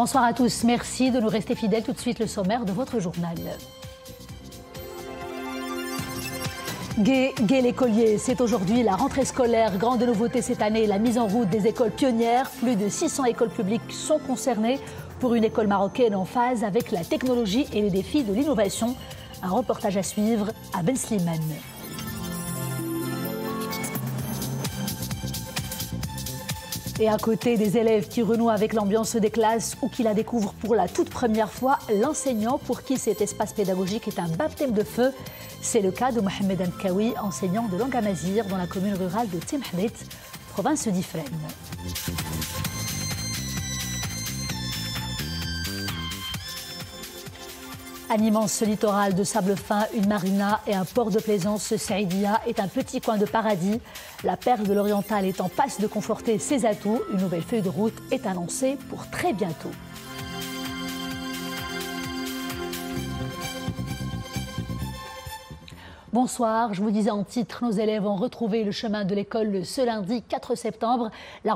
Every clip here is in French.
Bonsoir à tous, merci de nous rester fidèles. Tout de suite le sommaire de votre journal. Gai l'écolier, c'est aujourd'hui la rentrée scolaire. Grande nouveauté cette année, la mise en route des écoles pionnières. Plus de 600 écoles publiques sont concernées pour une école marocaine en phase avec la technologie et les défis de l'innovation. Un reportage à suivre à Ben Slimane. Et à côté des élèves qui renouent avec l'ambiance des classes ou qui la découvrent pour la toute première fois, l'enseignant pour qui cet espace pédagogique est un baptême de feu. C'est le cas de Mohamed Ankawi, enseignant de langue amazigh dans la commune rurale de Timhnet, province d'Ifrane. Un immense littoral de sable fin, une marina et un port de plaisance, Saïdia est un petit coin de paradis. La perle de l'Oriental est en passe de conforter ses atouts. Une nouvelle feuille de route est annoncée pour très bientôt. Bonsoir, je vous disais en titre, nos élèves ont retrouvé le chemin de l'école ce lundi 4 septembre. Cette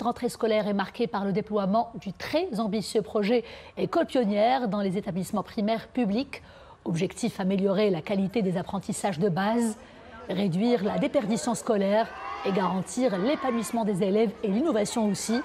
rentrée scolaire est marquée par le déploiement du très ambitieux projet École pionnière dans les établissements primaires publics. Objectif, améliorer la qualité des apprentissages de base, réduire la déperdition scolaire et garantir l'épanouissement des élèves et l'innovation aussi.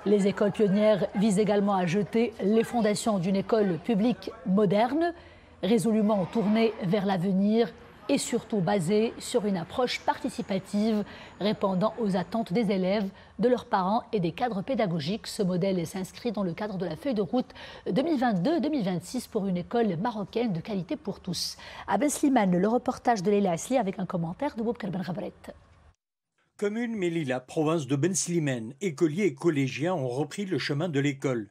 Les écoles pionnières visent également à jeter les fondations d'une école publique moderne, résolument tournée vers l'avenir et surtout basée sur une approche participative répondant aux attentes des élèves, de leurs parents et des cadres pédagogiques. Ce modèle s'inscrit dans le cadre de la feuille de route 2022-2026 pour une école marocaine de qualité pour tous. À Ben Slimane, le reportage de Leila Asli avec un commentaire de Boubkar Ben Ghabret. Commune Melilla, province de Ben Slimane, écoliers et collégiens ont repris le chemin de l'école.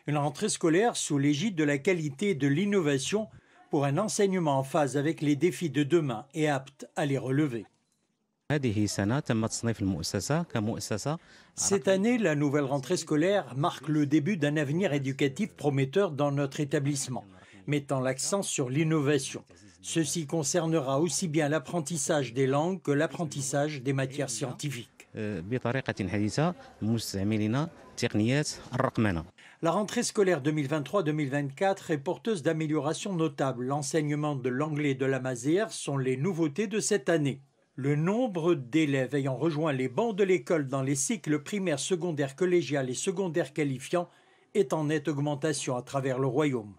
Une rentrée scolaire sous l'égide de la qualité et de l'innovation pour un enseignement en phase avec les défis de demain et apte à les relever. Cette année, la nouvelle rentrée scolaire marque le début d'un avenir éducatif prometteur dans notre établissement, mettant l'accent sur l'innovation. Ceci concernera aussi bien l'apprentissage des langues que l'apprentissage des matières scientifiques. La rentrée scolaire 2023-2024 est porteuse d'améliorations notables. L'enseignement de l'anglais et de l'amazigh sont les nouveautés de cette année. Le nombre d'élèves ayant rejoint les bancs de l'école dans les cycles primaires, secondaires, collégiales et secondaires qualifiants est en nette augmentation à travers le royaume.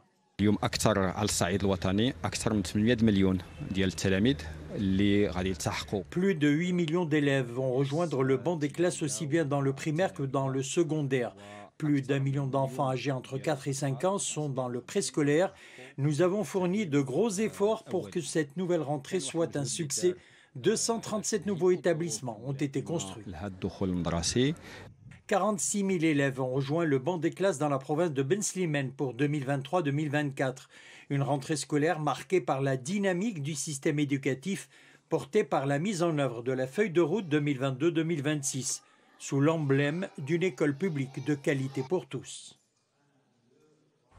Plus de 8 millions d'élèves vont rejoindre le banc des classes aussi bien dans le primaire que dans le secondaire. Plus d'1 million d'enfants âgés entre 4 et 5 ans sont dans le préscolaire. Nous avons fourni de gros efforts pour que cette nouvelle rentrée soit un succès. 237 nouveaux établissements ont été construits. 46 000 élèves ont rejoint le banc des classes dans la province de Ben Slimane pour 2023-2024. Une rentrée scolaire marquée par la dynamique du système éducatif portée par la mise en œuvre de la feuille de route 2022-2026 sous l'emblème d'une école publique de qualité pour tous.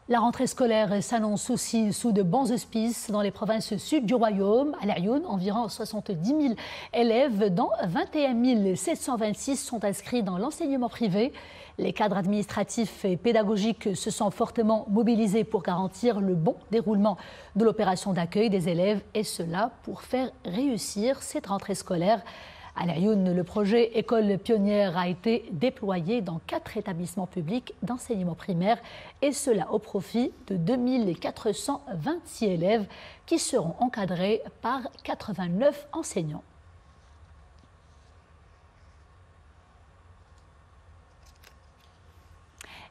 La rentrée scolaire s'annonce aussi sous de bons auspices dans les provinces sud du royaume. À l'Aïoun, environ 70 000 élèves, dont 21 726 sont inscrits dans l'enseignement privé. Les cadres administratifs et pédagogiques se sont fortement mobilisés pour garantir le bon déroulement de l'opération d'accueil des élèves, et cela pour faire réussir cette rentrée scolaire. À l'Aïoun, le projet École pionnière a été déployé dans 4 établissements publics d'enseignement primaire, et cela au profit de 2426 élèves qui seront encadrés par 89 enseignants.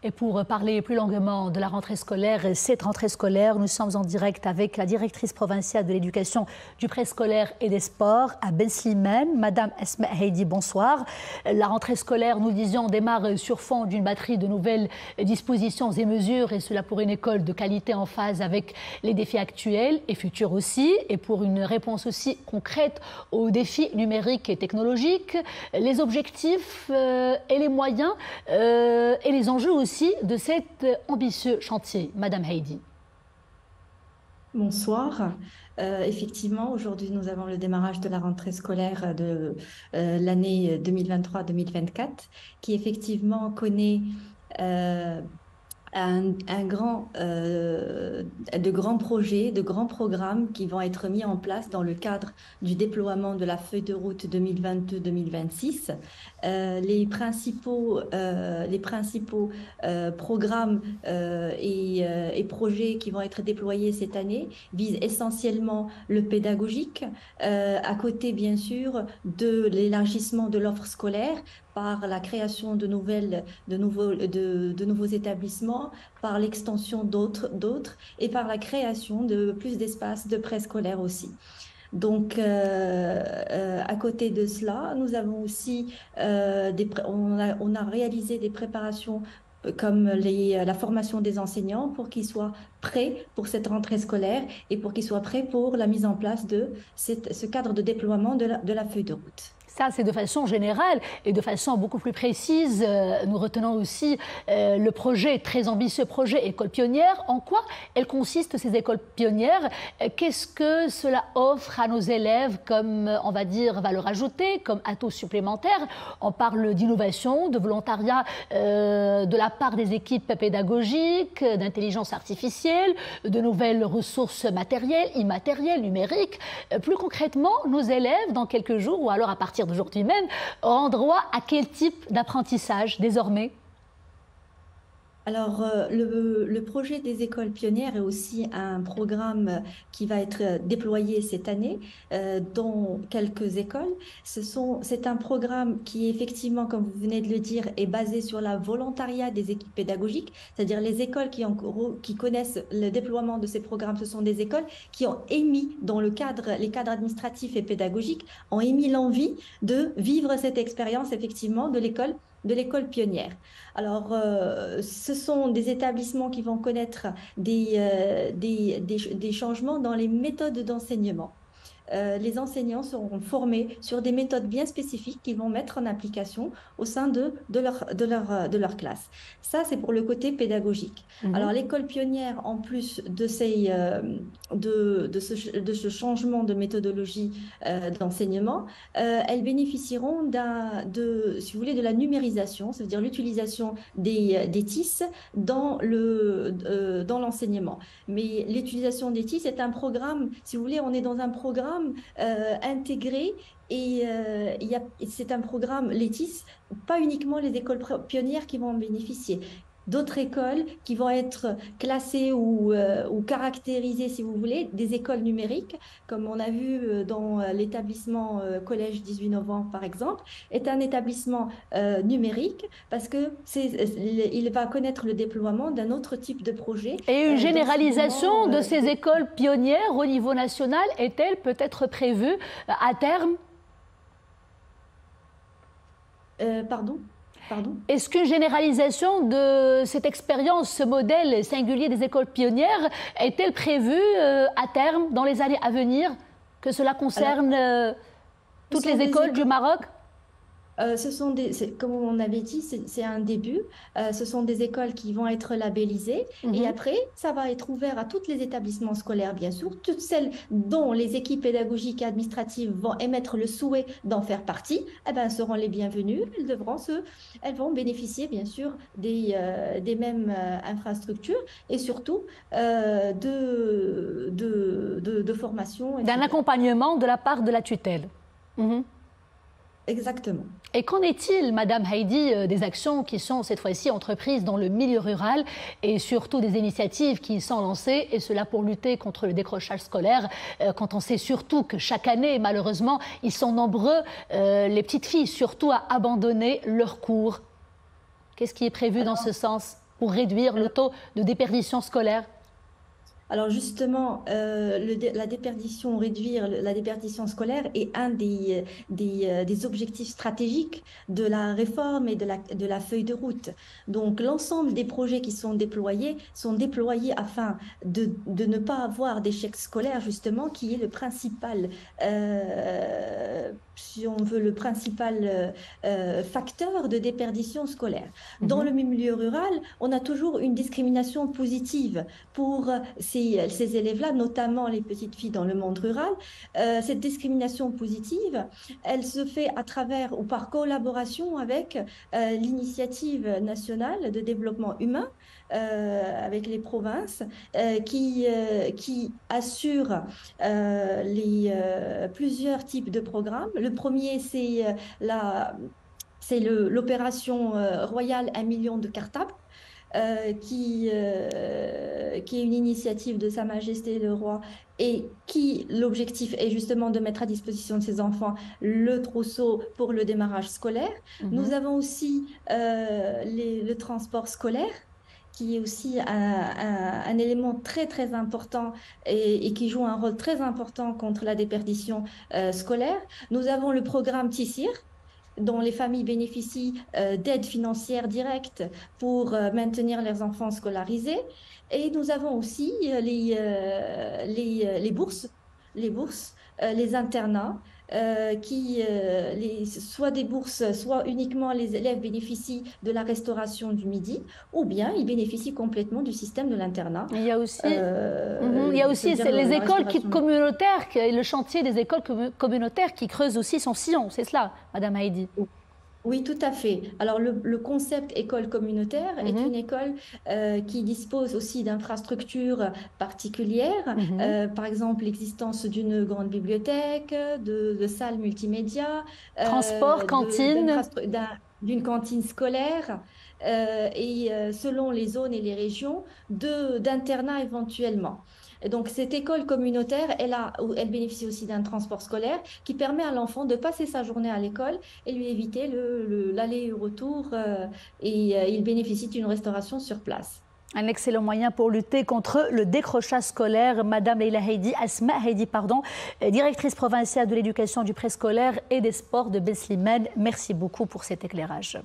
Et pour parler plus longuement de la rentrée scolaire, cette rentrée scolaire, nous sommes en direct avec la directrice provinciale de l'éducation, du préscolaire et des sports à Ben Slimane, Madame Esma Heidi, bonsoir. La rentrée scolaire, nous le disions, démarre sur fond d'une batterie de nouvelles dispositions et mesures, et cela pour une école de qualité en phase avec les défis actuels et futurs aussi, et pour une réponse aussi concrète aux défis numériques et technologiques, les objectifs et les moyens et les enjeux aussi de cet ambitieux chantier. Madame Heidi. Bonsoir. Effectivement, aujourd'hui, nous avons le démarrage de la rentrée scolaire de l'année 2023-2024 qui effectivement connaît de grands projets, de grands programmes qui vont être mis en place dans le cadre du déploiement de la feuille de route 2022-2026. Les principaux programmes et projets qui vont être déployés cette année visent essentiellement le pédagogique, à côté bien sûr de l'élargissement de l'offre scolaire par la création de nouveaux établissements, par l'extension d'autres et par la création de plus d'espaces de préscolaire aussi. Donc, à côté de cela, nous avons aussi on a réalisé des préparations comme la formation des enseignants pour qu'ils soient prêts pour cette rentrée scolaire et pour qu'ils soient prêts pour la mise en place de ce cadre de déploiement de la feuille de route. Ça, c'est de façon générale et de façon beaucoup plus précise. Nous retenons aussi le projet, très ambitieux projet École pionnière. En quoi elles consistent, ces écoles pionnières? Qu'est-ce que cela offre à nos élèves comme, on va dire, valeur ajoutée, comme atout supplémentaire? On parle d'innovation, de volontariat de la part des équipes pédagogiques, d'intelligence artificielle, de nouvelles ressources matérielles, immatérielles, numériques. Plus concrètement, nos élèves, dans quelques jours ou alors à partir d'aujourd'hui même, auront droit à quel type d'apprentissage désormais? Alors, le projet des écoles pionnières est aussi un programme qui va être déployé cette année dans quelques écoles. C'est un programme qui, effectivement, comme vous venez de le dire, est basé sur la volontariat des équipes pédagogiques, c'est-à-dire les écoles qui connaissent le déploiement de ces programmes. Ce sont des écoles qui ont émis, dans les cadres administratifs et pédagogiques, ont émis l'envie de vivre cette expérience, effectivement, de l'école pionnière. Alors, ce sont des établissements qui vont connaître des changements dans les méthodes d'enseignement. Les enseignants seront formés sur des méthodes bien spécifiques qu'ils vont mettre en application au sein de leur classe. Ça, c'est pour le côté pédagogique. Alors, l'école pionnière, en plus de ce changement de méthodologie d'enseignement, elles bénéficieront si vous voulez, de la numérisation, c'est-à-dire l'utilisation des TIS dans l'enseignement. Mais l'utilisation des TIS est un programme, si vous voulez, on est dans un programme intégré et c'est un programme LETIS, pas uniquement les écoles pionnières qui vont en bénéficier. D'autres écoles qui vont être classées ou caractérisées, si vous voulez, des écoles numériques, comme on a vu dans l'établissement Collège 18 novembre, par exemple, est un établissement numérique parce qu'il va connaître le déploiement d'un autre type de projet. Et une généralisation de ces écoles pionnières au niveau national est-elle peut-être prévue à terme? Pardon? Est-ce qu'une généralisation de cette expérience, ce modèle singulier des écoles pionnières, est-elle prévue à terme, dans les années à venir, que cela concerne toutes les écoles du Maroc? Comme on avait dit, c'est un début. Ce sont des écoles qui vont être labellisées et après, ça va être ouvert à tous les établissements scolaires, bien sûr, toutes celles dont les équipes pédagogiques et administratives vont émettre le souhait d'en faire partie, seront les bienvenues. Elles vont bénéficier, bien sûr, des mêmes infrastructures et surtout de formation. D'un accompagnement de la part de la tutelle. Exactement. Et qu'en est-il, Madame Heidi, des actions qui sont cette fois-ci entreprises dans le milieu rural et surtout des initiatives qui y sont lancées, et cela pour lutter contre le décrochage scolaire, quand on sait surtout que chaque année, malheureusement, ils sont nombreux, les petites filles surtout, à abandonner leurs cours. Qu'est-ce qui est prévu dans ce sens pour réduire le taux de déperdition scolaire? Alors justement, réduire la déperdition scolaire est un des objectifs stratégiques de la réforme et de la feuille de route. Donc l'ensemble des projets qui sont déployés afin de ne pas avoir d'échec scolaire, justement, qui est le principal, si on veut, le principal facteur de déperdition scolaire. Dans le milieu rural, on a toujours une discrimination positive pour ces élèves-là, notamment les petites filles dans le monde rural. Cette discrimination positive, elle se fait à travers ou par collaboration avec l'initiative nationale de développement humain, avec les provinces, qui assure plusieurs types de programmes. Le premier, c'est l'opération royale 1 million de cartables. Qui est une initiative de Sa Majesté le Roi et l'objectif est justement de mettre à disposition de ces enfants le trousseau pour le démarrage scolaire. Nous avons aussi le transport scolaire, qui est aussi un élément très très important et qui joue un rôle très important contre la déperdition scolaire. Nous avons le programme Tissir, dont les familles bénéficient d'aides financières directes pour maintenir leurs enfants scolarisés. Et nous avons aussi les bourses, les internats, soit des bourses, soit uniquement les élèves bénéficient de la restauration du midi, ou bien ils bénéficient complètement du système de l'internat. Il y a aussi, les écoles communautaires, le chantier des écoles communautaires qui creuse aussi son sillon, c'est cela, Madame Haïdi? Oui, tout à fait. Alors, le concept école communautaire est une école qui dispose aussi d'infrastructures particulières, par exemple l'existence d'une grande bibliothèque, de salles multimédia, transport, cantine, d'une cantine scolaire et selon les zones et les régions, d'internats éventuellement. Et donc, cette école communautaire, elle bénéficie aussi d'un transport scolaire qui permet à l'enfant de passer sa journée à l'école et lui éviter l'aller et retour et il bénéficie d'une restauration sur place. Un excellent moyen pour lutter contre le décrochage scolaire. Madame Leila Haïdi, Asma Haïdi, directrice provinciale de l'éducation du préscolaire et des sports de Ben Slimane. Merci beaucoup pour cet éclairage.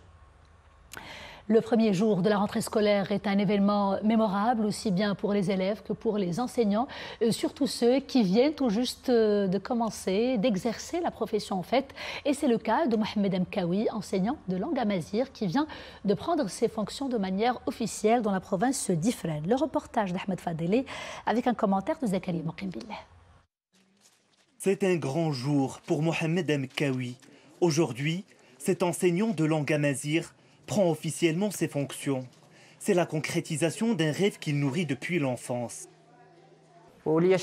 Le premier jour de la rentrée scolaire est un événement mémorable, aussi bien pour les élèves que pour les enseignants, surtout ceux qui viennent tout juste de commencer, d'exercer la profession en fait. Et c'est le cas de Mohamed Mkawi, enseignant de langue amazigh, qui vient de prendre ses fonctions de manière officielle dans la province d'Ifrane. Le reportage d'Ahmed Fadeli avec un commentaire de Zakaria Mokimbillah. C'est un grand jour pour Mohamed Mkawi. Aujourd'hui, cet enseignant de langue amazigh prend officiellement ses fonctions. C'est la concrétisation d'un rêve qu'il nourrit depuis l'enfance. Je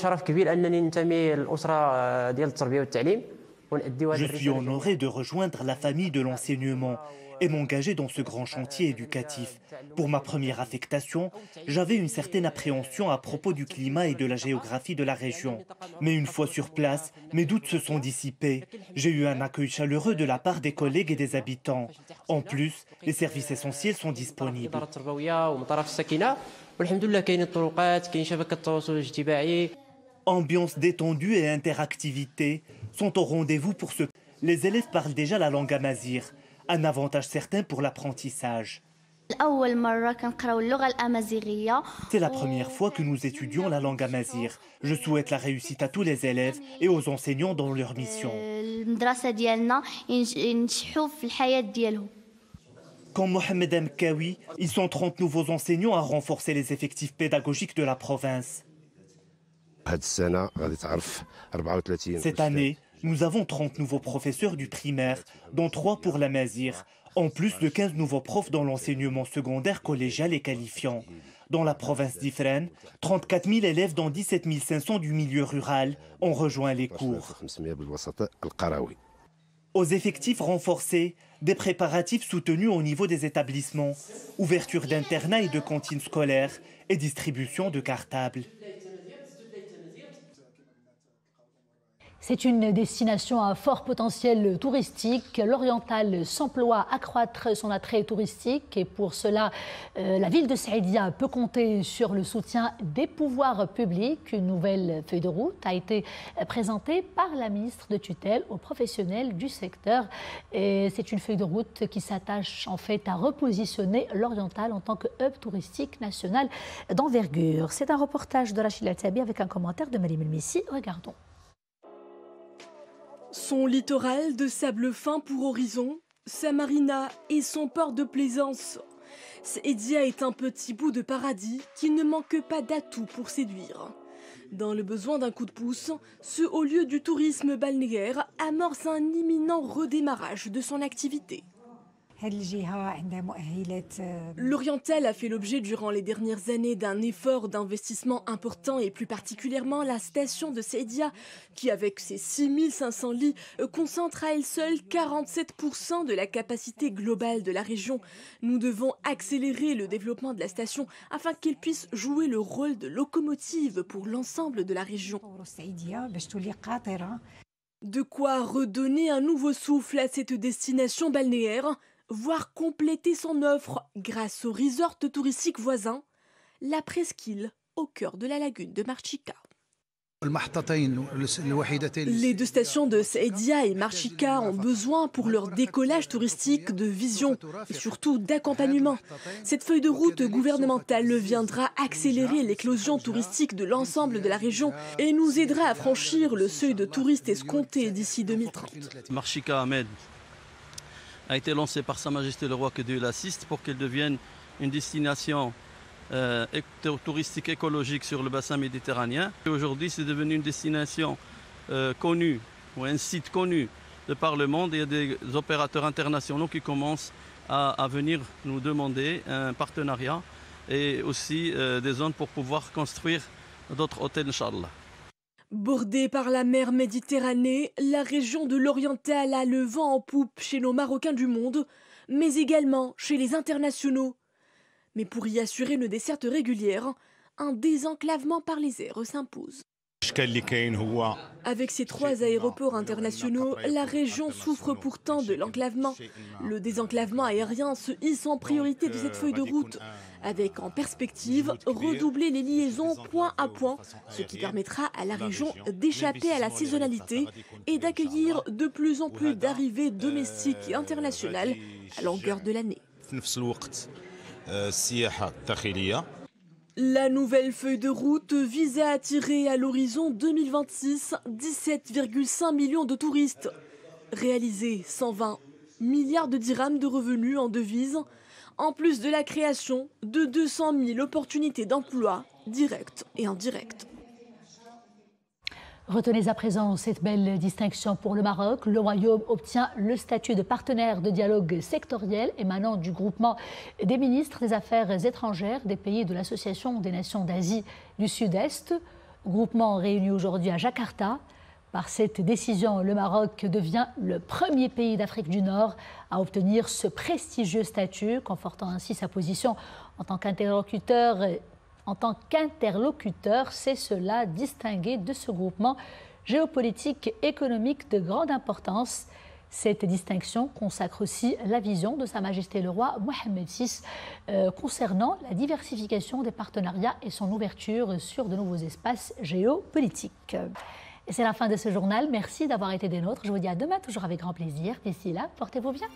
suis honoré de rejoindre la famille de l'enseignement et m'engager dans ce grand chantier éducatif. Pour ma première affectation, j'avais une certaine appréhension à propos du climat et de la géographie de la région. Mais une fois sur place, mes doutes se sont dissipés. J'ai eu un accueil chaleureux de la part des collègues et des habitants. En plus, les services essentiels sont disponibles. Ambiance détendue et interactivité sont au rendez-vous pour ce. Les élèves parlent déjà la langue amazigh, un avantage certain pour l'apprentissage. C'est la première fois que nous étudions la langue amazigh. Je souhaite la réussite à tous les élèves et aux enseignants dans leur mission. Comme Mohamed Mkawi, ils sont 30 nouveaux enseignants à renforcer les effectifs pédagogiques de la province. Cette année, nous avons 30 nouveaux professeurs du primaire, dont 3 pour l'amazigh, en plus de 15 nouveaux profs dans l'enseignement secondaire, collégial et qualifiant. Dans la province d'Ifrane, 34 000 élèves dans 17 500 du milieu rural ont rejoint les cours. Aux effectifs renforcés, des préparatifs soutenus au niveau des établissements, ouverture d'internats et de cantines scolaires et distribution de cartables. C'est une destination à fort potentiel touristique. L'Oriental s'emploie à accroître son attrait touristique et pour cela, la ville de Saïdia peut compter sur le soutien des pouvoirs publics. Une nouvelle feuille de route a été présentée par la ministre de tutelle aux professionnels du secteur. Et c'est une feuille de route qui s'attache en fait à repositionner l'Oriental en tant que hub touristique national d'envergure. C'est un reportage de Rachid Al-Tabi avec un commentaire de Malim El-Messi. Regardons. Son littoral de sable fin pour horizon, sa marina et son port de plaisance Saïdia est un petit bout de paradis qui ne manque pas d'atouts pour séduire. Dans le besoin d'un coup de pouce, ce haut lieu du tourisme balnéaire amorce un imminent redémarrage de son activité. L'Oriental a fait l'objet durant les dernières années d'un effort d'investissement important et plus particulièrement la station de Saïdia qui avec ses 6500 lits concentre à elle seule 47% de la capacité globale de la région. Nous devons accélérer le développement de la station afin qu'elle puisse jouer le rôle de locomotive pour l'ensemble de la région. De quoi redonner un nouveau souffle à cette destination balnéaire, voire compléter son offre grâce au resort touristique voisin, la presqu'île au cœur de la lagune de Marchika. Les deux stations de Saïdia et Marchika ont besoin pour leur décollage touristique de vision et surtout d'accompagnement. Cette feuille de route gouvernementale viendra accélérer l'éclosion touristique de l'ensemble de la région et nous aidera à franchir le seuil de touristes escompté d'ici 2030. Marchika Ahmed a été lancée par Sa Majesté le Roi, que Dieu l'assiste, pour qu'elle devienne une destination touristique écologique sur le bassin méditerranéen. Aujourd'hui, c'est devenu une destination connue, ou un site connu de par le monde. Il y a des opérateurs internationaux qui commencent à venir nous demander un partenariat et aussi des zones pour pouvoir construire d'autres hôtels, Inch'Allah. Bordée par la mer Méditerranée, la région de l'Oriental a le vent en poupe chez nos Marocains du monde, mais également chez les internationaux. Mais pour y assurer une desserte régulière, un désenclavement par les airs s'impose. Avec ses 3 aéroports internationaux, la région souffre pourtant de l'enclavement. Le désenclavement aérien se hisse en priorité de cette feuille de route, avec en perspective redoubler les liaisons point à point, ce qui permettra à la région d'échapper à la saisonnalité et d'accueillir de plus en plus d'arrivées domestiques et internationales à longueur de l'année. La nouvelle feuille de route vise à attirer à l'horizon 2026 17,5 millions de touristes, réaliser 120 milliards de dirhams de revenus en devises, en plus de la création de 200 000 opportunités d'emploi directes et indirectes. Retenez à présent cette belle distinction pour le Maroc. Le Royaume obtient le statut de partenaire de dialogue sectoriel émanant du groupement des ministres des Affaires étrangères des pays de l'Association des Nations d'Asie du Sud-Est. Groupement réuni aujourd'hui à Jakarta. Par cette décision, le Maroc devient le premier pays d'Afrique du Nord à obtenir ce prestigieux statut, confortant ainsi sa position en tant qu'interlocuteur. C'est cela distingué de ce groupement géopolitique économique de grande importance. Cette distinction consacre aussi la vision de Sa Majesté le Roi Mohammed VI concernant la diversification des partenariats et son ouverture sur de nouveaux espaces géopolitiques. Et c'est la fin de ce journal. Merci d'avoir été des nôtres. Je vous dis à demain, toujours avec grand plaisir. D'ici là, portez-vous bien.